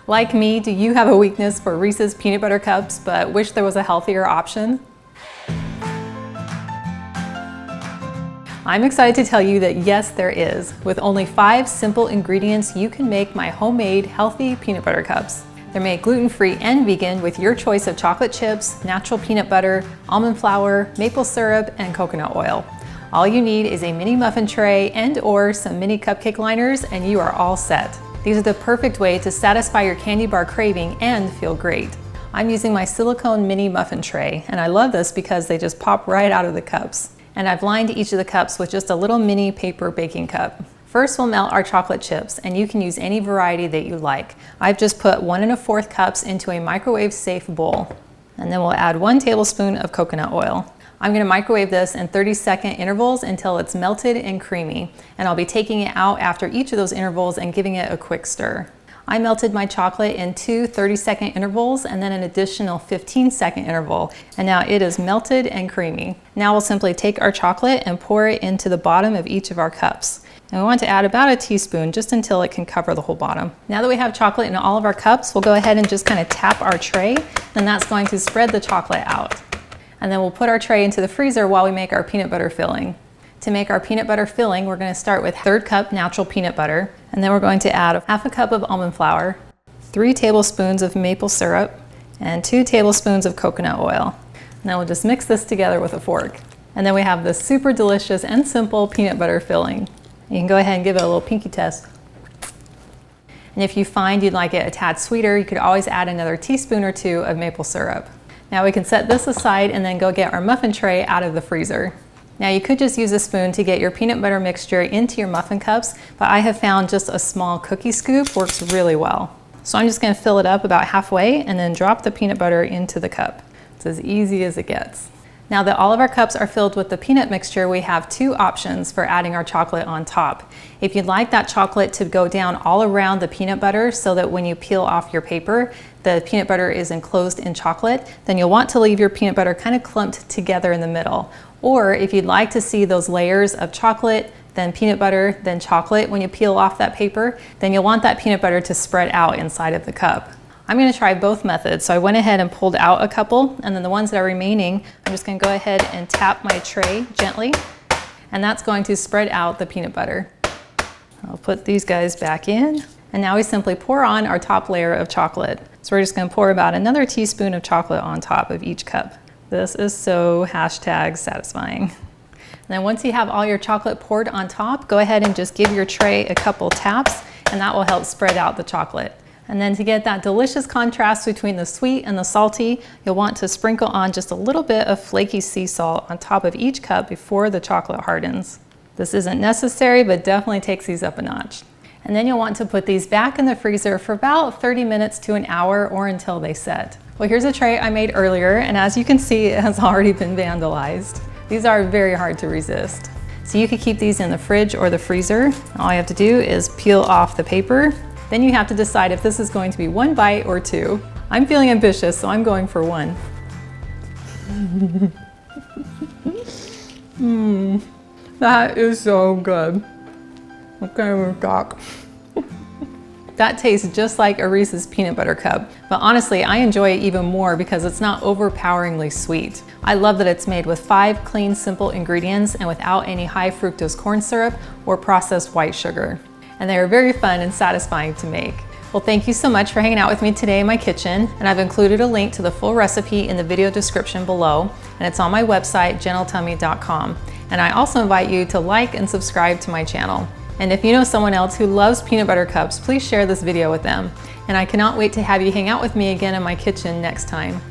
Like me, do you have a weakness for Reese's peanut butter cups but wish there was a healthier option? I'm excited to tell you that yes, there is. With only 5 simple ingredients, you can make my homemade healthy peanut butter cups. They're made gluten-free and vegan with your choice of chocolate chips, natural peanut butter, almond flour, maple syrup, and coconut oil. All you need is a mini muffin tray and/or some mini cupcake liners, and you are all set. These are the perfect way to satisfy your candy bar craving and feel great. I'm using my silicone mini muffin tray, and I love this because they just pop right out of the cups. And I've lined each of the cups with just a little mini paper baking cup. First, we'll melt our chocolate chips, and you can use any variety that you like. I've just put 1 1/4 cups into a microwave-safe bowl. And then we'll add 1 tablespoon of coconut oil. I'm gonna microwave this in 30-second intervals until it's melted and creamy. And I'll be taking it out after each of those intervals and giving it a quick stir. I melted my chocolate in 2 30-second intervals and then an additional 15-second interval. And now it is melted and creamy. Now we'll simply take our chocolate and pour it into the bottom of each of our cups. And we want to add about 1 teaspoon just until it can cover the whole bottom. Now that we have chocolate in all of our cups, we'll go ahead and just kind of tap our tray, and that's going to spread the chocolate out. And then we'll put our tray into the freezer while we make our peanut butter filling. To make our peanut butter filling, we're going to start with 1/3 cup natural peanut butter, and then we're going to add 1/2 cup of almond flour, 3 tablespoons of maple syrup, and 2 tablespoons of coconut oil. And then we'll just mix this together with a fork. And then we have this super delicious and simple peanut butter filling. You can go ahead and give it a little pinky test. And if you find you'd like it a tad sweeter, you could always add another teaspoon or 2 of maple syrup. Now we can set this aside and then go get our muffin tray out of the freezer. Now you could just use a spoon to get your peanut butter mixture into your muffin cups, but I have found just a small cookie scoop works really well. So I'm just gonna fill it up about halfway and then drop the peanut butter into the cup. It's as easy as it gets. Now that all of our cups are filled with the peanut mixture, we have 2 options for adding our chocolate on top. If you'd like that chocolate to go down all around the peanut butter so that when you peel off your paper, the peanut butter is enclosed in chocolate, then you'll want to leave your peanut butter kind of clumped together in the middle. Or if you'd like to see those layers of chocolate, then peanut butter, then chocolate when you peel off that paper, then you'll want that peanut butter to spread out inside of the cup. I'm going to try both methods. So I went ahead and pulled out a couple, and then the ones that are remaining, I'm just going to go ahead and tap my tray gently, and that's going to spread out the peanut butter. I'll put these guys back in, and now we simply pour on our top layer of chocolate. So we're just going to pour about another teaspoon of chocolate on top of each cup. This is so #satisfying. And then once you have all your chocolate poured on top, go ahead and just give your tray a couple taps, and that will help spread out the chocolate. And then to get that delicious contrast between the sweet and the salty, you'll want to sprinkle on just a little bit of flaky sea salt on top of each cup before the chocolate hardens. This isn't necessary, but definitely takes these up a notch. And then you'll want to put these back in the freezer for about 30 minutes to an hour or until they set. Well, here's a tray I made earlier, and as you can see, it has already been vandalized. These are very hard to resist. So you could keep these in the fridge or the freezer. All you have to do is peel off the paper. Then you have to decide if this is going to be 1 bite or 2. I'm feeling ambitious, so I'm going for 1. That is so good. I can't even talk. That tastes just like a Reese's peanut butter cup, but honestly, I enjoy it even more because it's not overpoweringly sweet. I love that it's made with 5 clean, simple ingredients and without any high fructose corn syrup or processed white sugar. And they are very fun and satisfying to make. Well, thank you so much for hanging out with me today in my kitchen, and I've included a link to the full recipe in the video description below, and it's on my website, gentletummy.com. And I also invite you to like and subscribe to my channel. And if you know someone else who loves peanut butter cups, please share this video with them. And I cannot wait to have you hang out with me again in my kitchen next time.